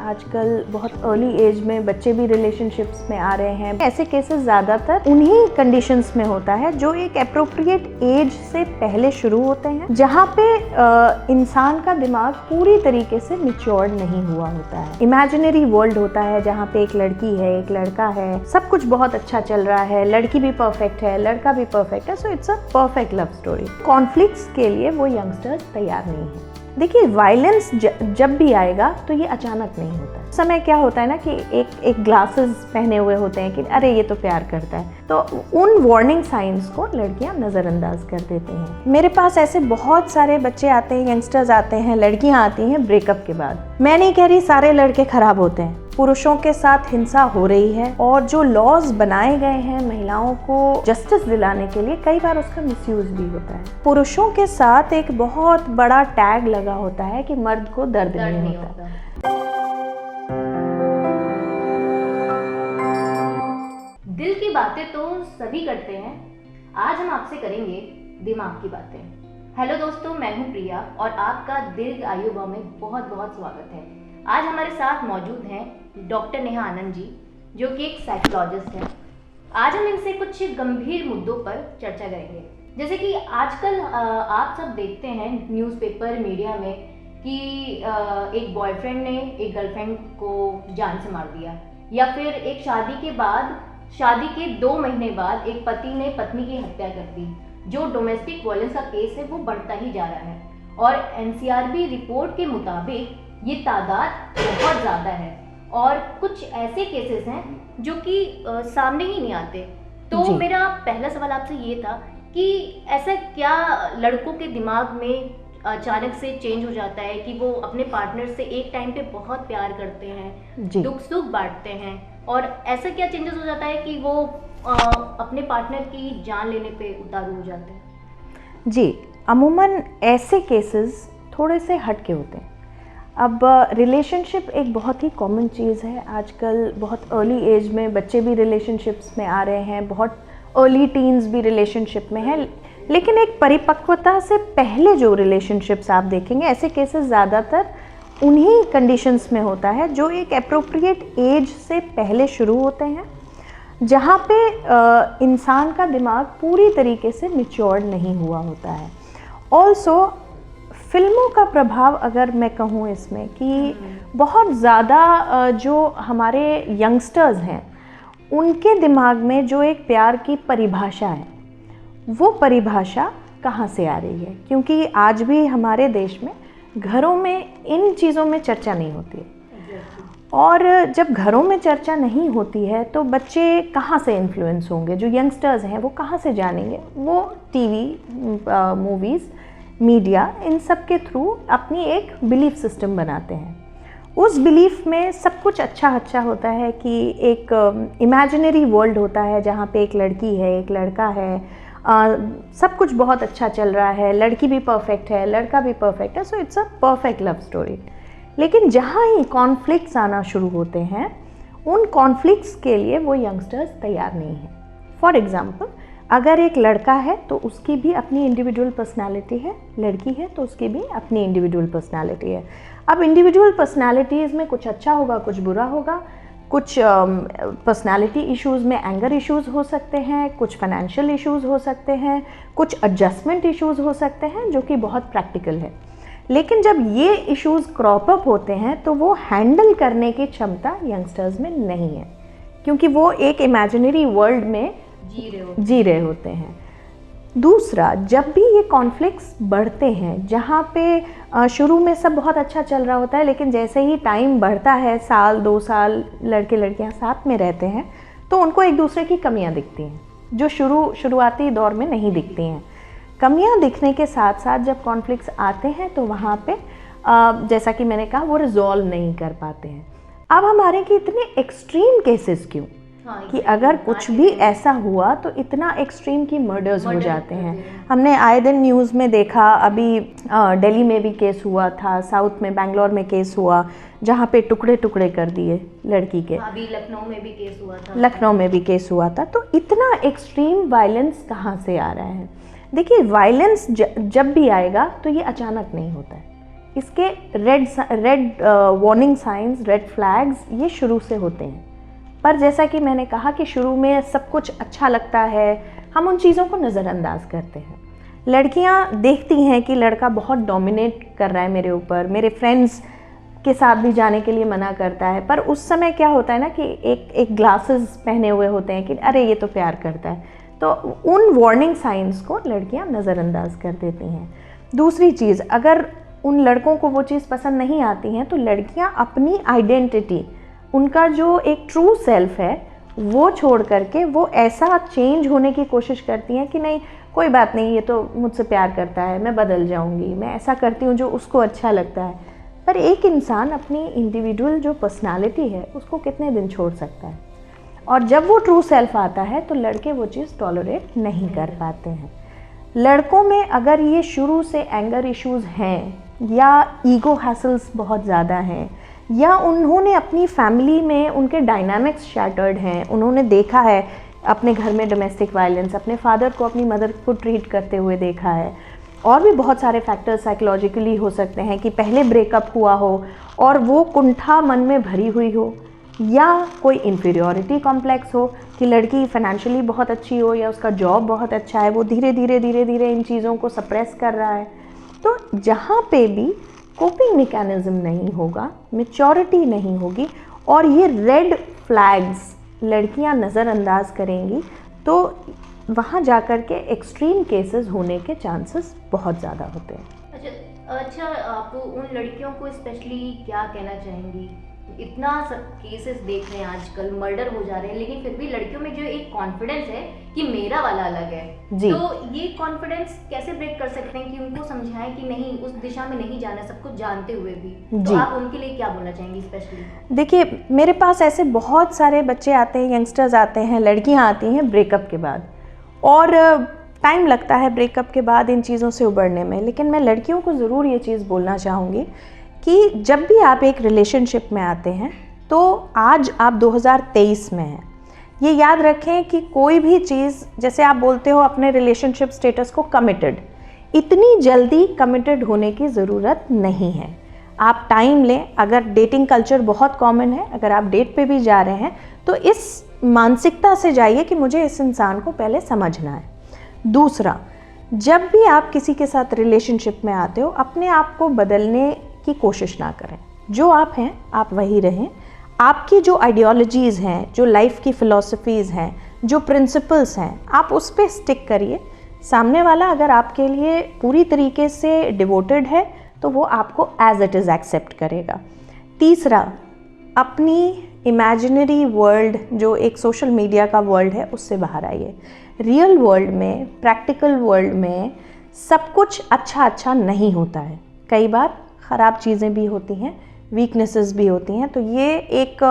आजकल बहुत early as में बच्चे भी रिलेशनशिप्स में आ रहे हैं। ऐसे केसेस ज़्यादातर उन्हीं कंडीशंस में होता है जो एक अप्रोप्रिएट एज से पहले शुरू होते हैं, जहाँ पे इंसान का दिमाग पूरी तरीके से मैच्योर नहीं हुआ होता है। इमेजिनरी वर्ल्ड होता है जहाँ पे एक लड़की है, एक लड़का है, सब कुछ बहुत अच्छा चल रहा है, लड़की भी परफेक्ट है, लड़का भी परफेक्ट है, so it's a perfect love story. Conflicts के लिए वो यंगस्टर्स तैयार नहीं है। देखिए, वायलेंस जब भी आएगा तो ये अचानक नहीं होता है। समय क्या होता है ना कि एक ग्लासेस पहने हुए होते हैं कि अरे ये तो प्यार करता है, तो उन वार्निंग साइंस को लड़कियां नज़रअंदाज कर देती हैं। मेरे पास ऐसे बहुत सारे बच्चे आते हैं, यंगस्टर्स आते हैं, लड़कियां आती हैं ब्रेकअप के बाद। मैं नहीं कह रही सारे लड़के खराब होते हैं, पुरुषों के साथ हिंसा हो रही है और जो लॉज बनाए गए हैं महिलाओं को जस्टिस दिलाने के लिए, कई बार उसका मिसयूज भी होता है। पुरुषों के साथ एक बहुत बड़ा टैग लगा होता है कि मर्द को दर्द नहीं होता। दिल की बातें तो सभी करते हैं, आज हम आपसे करेंगे दिमाग की बातें। हेलो दोस्तों, मैं हूं प्रिया और आपका दीर्घ आयु भव में बहुत बहुत स्वागत है। आज हमारे साथ मौजूद हैं डॉक्टर नेहा आनंद जी, जो कि एक साइकोलॉजिस्ट हैं। आज हम इनसे कुछ गंभीर मुद्दों पर चर्चा करेंगे, जैसे कि आजकल आप सब देखते हैं न्यूज़पेपर, मीडिया में कि एक बॉयफ्रेंड ने एक गर्लफ्रेंड को जान से मार दिया, या फिर एक शादी के 2 महीने बाद एक पति ने पत्नी की हत्या कर दी। जो डोमेस्टिक वायलेंस का केस है वो बढ़ता ही जा रहा है और एनसीआरबी रिपोर्ट के मुताबिक ये तादाद बहुत ज़्यादा है और कुछ ऐसे केसेस हैं जो कि सामने ही नहीं आते। तो मेरा पहला सवाल आपसे ये था कि ऐसा क्या लड़कों के दिमाग में अचानक से चेंज हो जाता है कि वो अपने पार्टनर से एक टाइम पे बहुत प्यार करते हैं, दुख सुख बांटते हैं, और ऐसा क्या चेंजेस हो जाता है कि वो अपने पार्टनर की जान लेने पे उतारू हो जाते हैं? जी, अमूमन ऐसे केसेस थोड़े से हटके होते हैं। अब रिलेशनशिप एक बहुत ही कॉमन चीज़ है। आजकल बहुत अर्ली एज में बच्चे भी रिलेशनशिप्स में आ रहे हैं, बहुत अर्ली टीन्स भी रिलेशनशिप में हैं, लेकिन एक परिपक्वता से पहले जो रिलेशनशिप्स आप देखेंगे, ऐसे केसेस ज़्यादातर उन्हीं कंडीशंस में होता है जो एक अप्रोप्रिएट एज से पहले शुरू होते हैं, जहाँ पे इंसान का दिमाग पूरी तरीके से मैच्योर नहीं हुआ होता है। ऑल्सो फिल्मों का प्रभाव अगर मैं कहूँ इसमें कि बहुत ज़्यादा जो हमारे यंगस्टर्स हैं उनके दिमाग में जो एक प्यार की परिभाषा है, वो परिभाषा कहाँ से आ रही है, क्योंकि आज भी हमारे देश में घरों में इन चीज़ों में चर्चा नहीं होती है। और जब घरों में चर्चा नहीं होती है तो बच्चे कहाँ से इन्फ्लुएंस होंगे, जो यंगस्टर्स हैं वो कहाँ से जानेंगे? वो टीवी, मूवीज़, मीडिया, इन सब के थ्रू अपनी एक बिलीफ सिस्टम बनाते हैं। उस बिलीफ में सब कुछ अच्छा होता है कि एक इमेजिनरी वर्ल्ड होता है जहाँ पे एक लड़की है, एक लड़का है, सब कुछ बहुत अच्छा चल रहा है, लड़की भी परफेक्ट है, लड़का भी परफेक्ट है, so it's a perfect love story. लेकिन जहाँ ही कॉन्फ्लिक्ट्स आना शुरू होते हैं, उन कॉन्फ्लिक्ट्स के लिए वो यंगस्टर्स तैयार नहीं हैं। फॉर एग्ज़ाम्पल, अगर एक लड़का है तो उसकी भी अपनी इंडिविजुअल पर्सनालिटी है, लड़की है तो उसकी भी अपनी इंडिविजुअल पर्सनालिटी है। अब इंडिविजुअल पर्सनालिटीज़ में कुछ अच्छा होगा, कुछ बुरा होगा, कुछ पर्सनालिटी इश्यूज़ में एंगर इश्यूज़ हो सकते हैं, कुछ फाइनेंशियल इश्यूज़ हो सकते हैं, कुछ एडजस्टमेंट इश्यूज़ हो सकते हैं, जो कि बहुत प्रैक्टिकल है। लेकिन जब ये इश्यूज़ क्रॉप अप होते हैं तो वो हैंडल करने की क्षमता यंगस्टर्स में नहीं है, क्योंकि वो एक इमेजिनरी वर्ल्ड में जी रहे होते हैं। दूसरा, जब भी ये कॉन्फ्लिक्ट्स बढ़ते हैं, जहाँ पे शुरू में सब बहुत अच्छा चल रहा होता है, लेकिन जैसे ही टाइम बढ़ता है, साल 2 साल लड़के लड़कियाँ साथ में रहते हैं, तो उनको एक दूसरे की कमियाँ दिखती हैं, जो शुरुआती दौर में नहीं दिखती हैं। कमियाँ दिखने के साथ साथ जब कॉन्फ्लिक्ट्स आते हैं तो वहाँ पे जैसा कि मैंने कहा, वो रिजॉल्व नहीं कर पाते हैं। अब हमारे कि इतने एक्सट्रीम केसेस क्यों? कि अगर कुछ भी ऐसा हुआ तो इतना एक्सट्रीम की मर्डर्स हो जाते हैं। हमने आए दिन न्यूज़ में देखा, अभी दिल्ली में भी केस हुआ था, साउथ में बेंगलोर में केस हुआ, जहाँ पे टुकड़े टुकड़े कर दिए लड़की के। अभी लखनऊ में भी केस हुआ था। तो इतना एक्सट्रीम वायलेंस कहाँ से आ रहा है? देखिए, वायलेंस जब भी आएगा तो ये अचानक नहीं होता है। इसके red warning science, red flags ये शुरू से होते हैं। पर जैसा कि मैंने कहा कि शुरू में सब कुछ अच्छा लगता है, हम उन चीज़ों को नज़रअंदाज करते हैं। लड़कियां देखती हैं कि लड़का बहुत डोमिनेट कर रहा है मेरे ऊपर, मेरे फ्रेंड्स के साथ भी जाने के लिए मना करता है, पर उस समय क्या होता है ना कि एक ग्लासेस पहने हुए होते हैं कि अरे ये तो प्यार करता है, तो उन वार्निंग साइंस को लड़कियां नज़रअंदाज कर देती हैं। दूसरी चीज़, अगर उन लड़कों को वो चीज़ पसंद नहीं आती हैं तो लड़कियां अपनी आइडेंटिटी, उनका जो एक ट्रू सेल्फ है वो छोड़ करके वो ऐसा चेंज होने की कोशिश करती हैं कि नहीं कोई बात नहीं, ये तो मुझसे प्यार करता है, मैं बदल जाऊंगी, मैं ऐसा करती हूँ जो उसको अच्छा लगता है। पर एक इंसान अपनी इंडिविजुअल जो पर्सनालिटी है उसको कितने दिन छोड़ सकता है, और जब वो ट्रू सेल्फ आता है तो लड़के वो चीज़ टॉलरेट नहीं कर पाते हैं। लड़कों में अगर ये शुरू से एंगर इश्यूज़ हैं या ईगो हैसल्स बहुत ज़्यादा हैं, या उन्होंने अपनी फैमिली में उनके डायनामिक्स शैटर्ड हैं, उन्होंने देखा है अपने घर में डोमेस्टिक वायलेंस, अपने फादर को अपनी मदर को ट्रीट करते हुए देखा है, और भी बहुत सारे फैक्टर्स साइकोलॉजिकली हो सकते हैं कि पहले ब्रेकअप हुआ हो और वो कुंठा मन में भरी हुई हो, या कोई इन्फीरियॉरिटी कॉम्प्लेक्स हो कि लड़की फाइनेंशियली बहुत अच्छी हो या उसका जॉब बहुत अच्छा है, वो धीरे धीरे इन चीज़ों को सप्रेस कर रहा है। तो जहाँ पे भी कोपिंग मैकेनिज्म नहीं होगा, मैच्योरिटी नहीं होगी और ये रेड फ्लैग्स लड़कियां नज़रअंदाज करेंगी, तो वहाँ जाकर के एक्सट्रीम केसेस होने के चांसेस बहुत ज़्यादा होते हैं। अच्छा, आप उन लड़कियों को स्पेशली क्या कहना चाहेंगी? इतना सब केसेस देख रहे हैं आजकल, मर्डर हो जा रहे हैं, लेकिन फिर भी लड़कियों में जो एक कॉन्फिडेंस है कि मेरा वाला अलग है जी। तो ये कॉन्फिडेंस कैसे ब्रेक कर सकते हैं कि उनको समझाएं कि नहीं, उस दिशा में नहीं जाना, सब कुछ जानते हुए भी? तो आप उनके लिए क्या बोलना चाहेंगी स्पेशली? देखिए, मेरे पास ऐसे बहुत सारे बच्चे आते हैं, यंगस्टर्स आते हैं, लड़कियां आती हैं ब्रेकअप के बाद, और टाइम लगता है ब्रेकअप के बाद इन चीज़ों से उबरने में, लेकिन मैं लड़कियों को ज़रूर ये चीज़ बोलना चाहूँगी कि जब भी आप एक रिलेशनशिप में आते हैं तो आज आप 2023 में हैं, ये याद रखें कि कोई भी चीज़, जैसे आप बोलते हो अपने रिलेशनशिप स्टेटस को कमिटेड, इतनी जल्दी कमिटेड होने की ज़रूरत नहीं है। आप टाइम लें। अगर डेटिंग कल्चर बहुत कॉमन है, अगर आप डेट पे भी जा रहे हैं तो इस मानसिकता से जाइए कि मुझे इस इंसान को पहले समझना है। दूसरा, जब भी आप किसी के साथ रिलेशनशिप में आते हो, अपने आप को बदलने की कोशिश ना करें। जो आप हैं आप वही रहें। आपकी जो आइडियोलॉजीज़ हैं, जो लाइफ की फ़िलॉसफीज़ हैं, जो प्रिंसिपल्स हैं, आप उस पर स्टिक करिए। सामने वाला अगर आपके लिए पूरी तरीके से डिवोटेड है तो वो आपको एज इट इज़ एक्सेप्ट करेगा। तीसरा, अपनी इमेजिनरी वर्ल्ड, जो एक सोशल मीडिया का वर्ल्ड है, उससे बाहर आइए। रियल वर्ल्ड में, प्रैक्टिकल वर्ल्ड में सब कुछ अच्छा नहीं होता है। कई बार ख़राब चीज़ें भी होती हैं, वीकनेसेस भी होती हैं, तो ये एक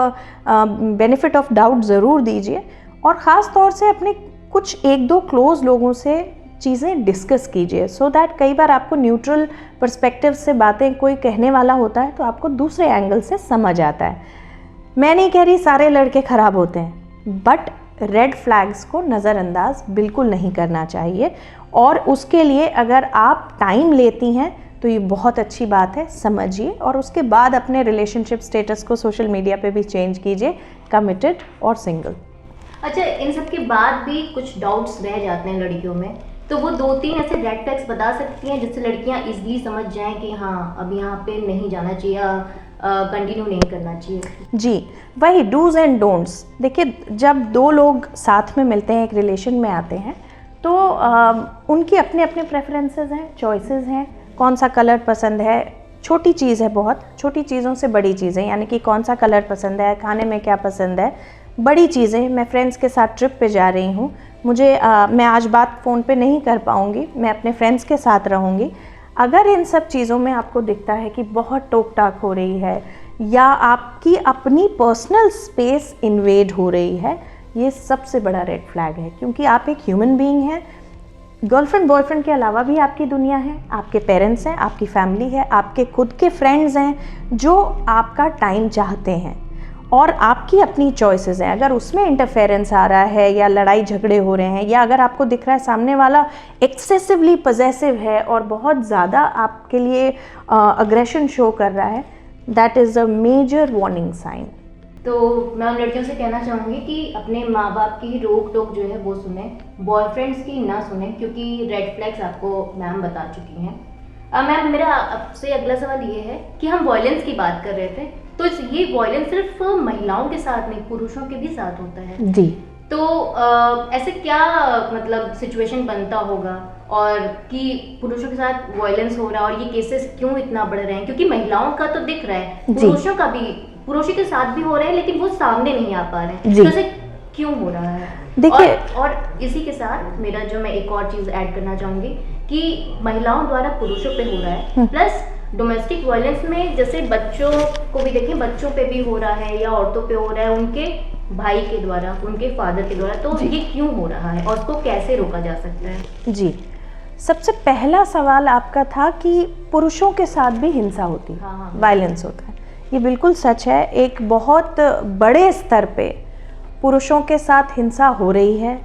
बेनिफिट ऑफ डाउट ज़रूर दीजिए, और ख़ास तौर से अपने कुछ एक दो क्लोज़ लोगों से चीज़ें डिस्कस कीजिए, सो दैट कई बार आपको न्यूट्रल पर्सपेक्टिव से बातें कोई कहने वाला होता है तो आपको दूसरे एंगल से समझ आता है। मैं नहीं कह रही सारे लड़के ख़राब होते हैं, बट रेड फ्लैग्स को नज़रअंदाज बिल्कुल नहीं करना चाहिए, और उसके लिए अगर आप टाइम लेती हैं तो ये बहुत अच्छी बात है, समझिए, और उसके बाद अपने रिलेशनशिप स्टेटस को सोशल मीडिया पे भी चेंज कीजिए, कमिटेड और सिंगल। अच्छा, इन सब के बाद भी कुछ डाउट्स रह जाते हैं लड़कियों में, तो वो 2-3 ऐसे रेड फ्लैग्स बता सकती हैं जिससे लड़कियां इजीली समझ जाएं कि हाँ, अब यहाँ पे नहीं जाना चाहिए या कंटिन्यू नहीं करना चाहिए? जी, वही डूज एंड डोंट्स। देखिए, जब दो लोग साथ में मिलते हैं, एक रिलेशन में आते हैं, तो उनकी अपने अपने प्रेफरेंसेस हैं, चॉइसेस हैं, कौन सा कलर पसंद है, छोटी चीज़ है, बहुत छोटी चीज़ों से बड़ी चीज़ें, यानी कि कौन सा कलर पसंद है, खाने में क्या पसंद है, बड़ी चीज़ें। मैं फ्रेंड्स के साथ ट्रिप पे जा रही हूँ, मुझे मैं आज बात फ़ोन पे नहीं कर पाऊँगी, मैं अपने फ्रेंड्स के साथ रहूँगी। अगर इन सब चीज़ों में आपको दिखता है कि बहुत टोक टाक हो रही है या आपकी अपनी पर्सनल स्पेस इन्वेड हो रही है, ये सबसे बड़ा रेड फ्लैग है, क्योंकि आप एक ह्यूमन बीइंग हैं। गर्लफ्रेंड बॉयफ्रेंड के अलावा भी आपकी दुनिया है, आपके पेरेंट्स हैं, आपकी फैमिली है, आपके खुद के फ्रेंड्स हैं जो आपका टाइम चाहते हैं, और आपकी अपनी चॉइसेस हैं, अगर उसमें इंटरफेरेंस आ रहा है या लड़ाई झगड़े हो रहे हैं, या अगर आपको दिख रहा है सामने वाला एक्सेसिवली पजेसिव है और बहुत ज़्यादा आपके लिए अग्रेशन शो कर रहा है, that is a major warning sign. तो मैं उन लड़कियों से कहना चाहूँगी कि अपने माँ बाप की रोक टोक जो है वो सुने, बॉयफ्रेंड्स की ना सुने, क्योंकि रेड फ्लैग्स आपको मैम बता चुकी हैं। मैम, मेरा आपसे अगला सवाल ये है कि हम वॉयलेंस की बात कर रहे थे, तो ये वॉयलेंस सिर्फ महिलाओं के साथ नहीं, पुरुषों के भी साथ होता है जी। तो ऐसे क्या मतलब सिचुएशन बनता होगा और कि पुरुषों के साथ वॉयलेंस हो रहा है और ये केसेस क्यों इतना बढ़ रहे हैं? क्योंकि महिलाओं का तो दिख रहा है, पुरुषों का भी, पुरुषों के साथ भी हो रहे हैं, लेकिन वो सामने नहीं आ पा रहे हैं, तो ऐसे क्यों हो रहा है? देखिए, और इसी के साथ मेरा जो मैं एक और चीज़ ऐड करना चाहूँगी कि महिलाओं द्वारा पुरुषों पे हो रहा है, प्लस डोमेस्टिक वायलेंस में जैसे बच्चों को भी देखें, बच्चों पे भी हो रहा है या औरतों पे हो रहा है, उनके भाई के द्वारा, उनके फादर के द्वारा, तो ये क्यों हो रहा है और उसको कैसे रोका जा सकता है? जी, सबसे पहला सवाल आपका था कि पुरुषों के साथ भी हिंसा होती है, वायलेंस होता है। ये बिल्कुल सच है, एक बहुत बड़े स्तर पे पुरुषों के साथ हिंसा हो रही है,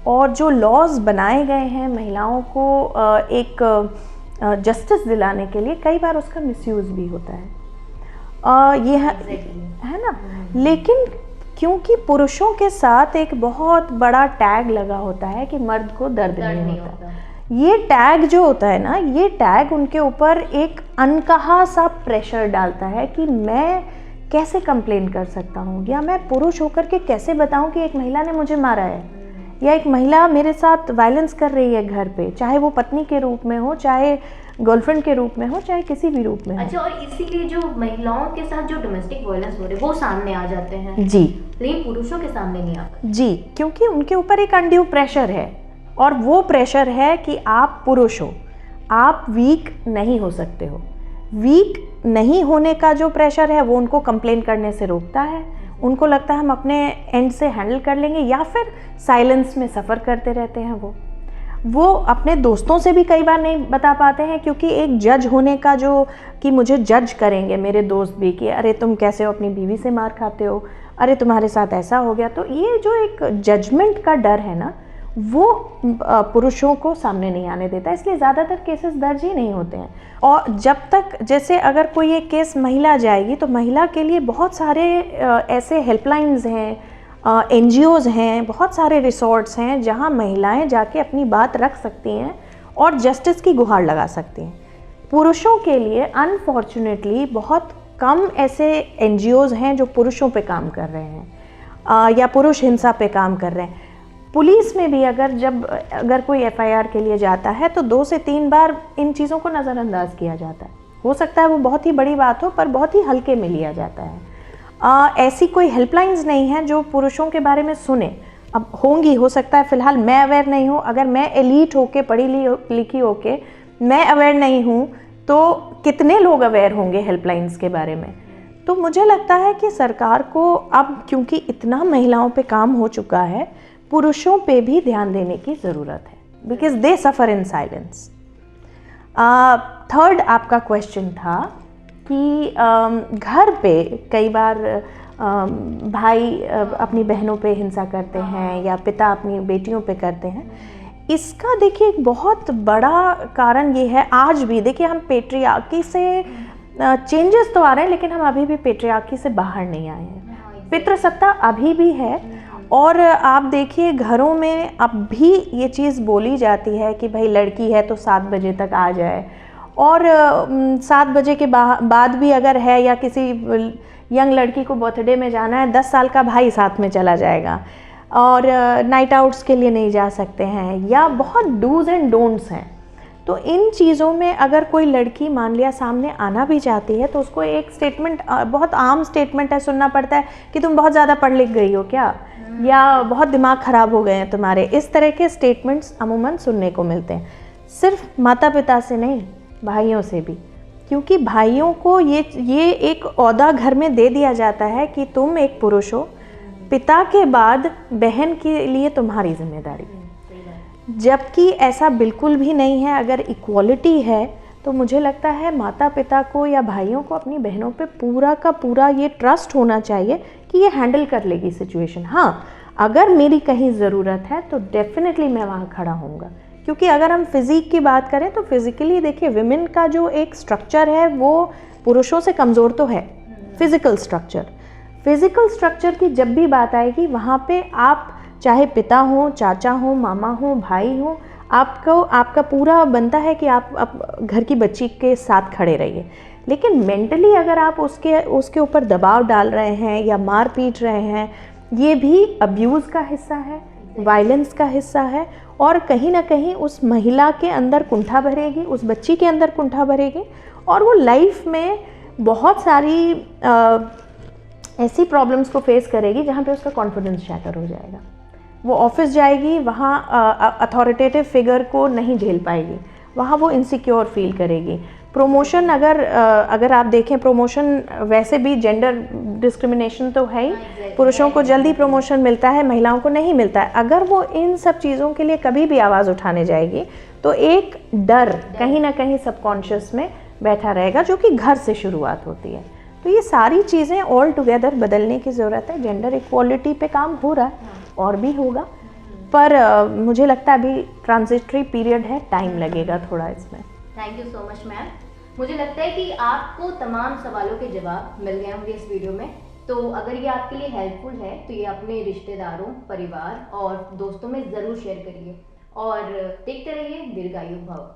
और जो लॉज बनाए गए हैं महिलाओं को एक जस्टिस दिलाने के लिए, कई बार उसका मिसयूज़ भी होता है, ये है ना। लेकिन क्योंकि पुरुषों के साथ एक बहुत बड़ा टैग लगा होता है कि मर्द को दर्द नहीं होता, ये टैग जो होता है ना, ये टैग उनके ऊपर एक अनकहा सा प्रेशर डालता है कि मैं कैसे कंप्लेन कर सकता हूँ, या मैं पुरुष होकर के कैसे बताऊँ कि एक महिला ने मुझे मारा है, या एक महिला मेरे साथ वायलेंस कर रही है घर पे, चाहे वो पत्नी के रूप में हो, चाहे गर्लफ्रेंड के रूप में हो, चाहे किसी भी रूप में हो। अच्छा, और इसीलिए जो महिलाओं के साथ जो डोमेस्टिक वायलेंस हो रहे हैं वो सामने आ जाते हैं जी, लेकिन पुरुषों के सामने नहीं आते जी, क्योंकि उनके ऊपर एक अनड्यू प्रेशर है, और वो प्रेशर है कि आप पुरुष हो, आप वीक नहीं हो सकते हो। वीक नहीं होने का जो प्रेशर है वो उनको कंप्लेन करने से रोकता है, उनको लगता है हम अपने एंड से हैंडल कर लेंगे, या फिर साइलेंस में सफ़र करते रहते हैं। वो अपने दोस्तों से भी कई बार नहीं बता पाते हैं, क्योंकि एक जज होने का जो कि मुझे जज करेंगे मेरे दोस्त भी कि अरे तुम कैसे हो, अपनी बीवी से मार खाते हो, अरे तुम्हारे साथ ऐसा हो गया, तो ये जो एक जजमेंट का डर है ना, वो पुरुषों को सामने नहीं आने देता, इसलिए ज़्यादातर केसेस दर्ज ही नहीं होते हैं। और जब तक, जैसे अगर कोई एक केस महिला जाएगी तो महिला के लिए बहुत सारे ऐसे हेल्पलाइंस हैं, NGOs हैं, बहुत सारे रिसोर्ट्स हैं जहां महिलाएं जाके अपनी बात रख सकती हैं और जस्टिस की गुहार लगा सकती हैं। पुरुषों के लिए अनफॉर्चुनेटली बहुत कम ऐसे NGOs हैं जो पुरुषों पे काम कर रहे हैं या पुरुष हिंसा पे काम कर रहे हैं। पुलिस में भी अगर कोई FIR के लिए जाता है तो 2 से 3 बार इन चीज़ों को नज़रअंदाज किया जाता है। हो सकता है वो बहुत ही बड़ी बात हो, पर बहुत ही हल्के में लिया जाता है। ऐसी कोई हेल्पलाइंस नहीं है जो पुरुषों के बारे में सुने। अब होंगी, हो सकता है, फ़िलहाल मैं अवेयर नहीं हूँ। अगर मैं एलीट होके, पढ़ी लिखी होके मैं अवेयर नहीं हूँ तो कितने लोग अवेयर होंगे हेल्पलाइंस के बारे में। तो मुझे लगता है कि सरकार को अब, क्योंकि इतना महिलाओं पे काम हो चुका है, पुरुषों पे भी ध्यान देने की ज़रूरत है, because they suffer in silence. Third आपका क्वेश्चन था कि घर पे कई बार भाई अपनी बहनों पे हिंसा करते हैं या पिता अपनी बेटियों पे करते हैं। इसका देखिए एक बहुत बड़ा कारण ये है, आज भी देखिए हम पेट्रियार्की से चेंजेस तो आ रहे हैं, लेकिन हम अभी भी पेट्रियार्की से बाहर नहीं आए हैं। पितृसत्ता अभी भी है, और आप देखिए घरों में अब भी ये चीज़ बोली जाती है कि भाई लड़की है तो 7 बजे तक आ जाए, और 7 बजे के बाद भी अगर है, या किसी यंग लड़की को बर्थडे में जाना है, 10 साल का भाई साथ में चला जाएगा, और नाइट आउट्स के लिए नहीं जा सकते हैं, या बहुत डूज एंड डोंट्स हैं। तो इन चीज़ों में अगर कोई लड़की मान लिया सामने आना भी चाहती है तो उसको एक स्टेटमेंट, बहुत आम स्टेटमेंट है, सुनना पड़ता है कि तुम बहुत ज़्यादा पढ़ लिख गई हो क्या, या बहुत दिमाग ख़राब हो गए हैं तुम्हारे। इस तरह के स्टेटमेंट्स अमूमन सुनने को मिलते हैं, सिर्फ माता पिता से नहीं, भाइयों से भी, क्योंकि भाइयों को ये एक ओहदा घर में दे दिया जाता है कि तुम एक पुरुष हो, पिता के बाद बहन के लिए तुम्हारी जिम्मेदारी, जबकि ऐसा बिल्कुल भी नहीं है। अगर इक्वालिटी है तो मुझे लगता है माता पिता को या भाइयों को अपनी बहनों पे पूरा का पूरा ये ट्रस्ट होना चाहिए कि ये हैंडल कर लेगी सिचुएशन। हाँ, अगर मेरी कहीं ज़रूरत है तो डेफिनेटली मैं वहाँ खड़ा होऊंगा, क्योंकि अगर हम फिज़िक की बात करें तो फिज़िकली देखिए विमेन का जो एक स्ट्रक्चर है वो पुरुषों से कमज़ोर तो है। फिज़िकल स्ट्रक्चर की जब भी बात आएगी वहाँ पे आप चाहे पिता हो, चाचा हो, मामा हो, भाई हो, आपका पूरा बनता है कि आप घर की बच्ची के साथ खड़े रहिए। लेकिन मेंटली अगर आप उसके ऊपर दबाव डाल रहे हैं या मार पीट रहे हैं, ये भी अब्यूज़ का हिस्सा है, वायलेंस का हिस्सा है, और कहीं ना कहीं उस महिला के अंदर कुंठा भरेगी, उस बच्ची के अंदर कुंठा भरेगी, और वो लाइफ में बहुत सारी ऐसी प्रॉब्लम्स को फेस करेगी जहाँ पे उसका कॉन्फिडेंस शैटर हो जाएगा। वो ऑफिस जाएगी, वहाँ अथॉरिटेटिव फिगर को नहीं झेल पाएगी, वहाँ वो इनसिक्योर फील करेगी। प्रमोशन अगर आप देखें, प्रमोशन वैसे भी जेंडर डिस्क्रिमिनेशन तो है ही, पुरुषों को जल्दी प्रमोशन मिलता है, महिलाओं को नहीं मिलता है। अगर वो इन सब चीज़ों के लिए कभी भी आवाज़ उठाने जाएगी तो एक डर कहीं ना कहीं सबकॉन्शियस में बैठा रहेगा, जो कि घर से शुरुआत होती है। तो ये सारी चीज़ें ऑल टुगेदर बदलने की ज़रूरत है। जेंडर इक्वालिटी पे काम हो रहा है और भी होगा, पर मुझे लगता है अभी ट्रांजिटरी पीरियड है, टाइम लगेगा थोड़ा इसमें। Thank you so much ma'am. मुझे लगता है कि आपको तमाम सवालों के जवाब मिल गए होंगे इस वीडियो में। तो अगर ये आपके लिए हेल्पफुल है तो ये अपने रिश्तेदारों, परिवार और दोस्तों में ज़रूर शेयर करिए, और देखते रहिए दीर्घायु भव।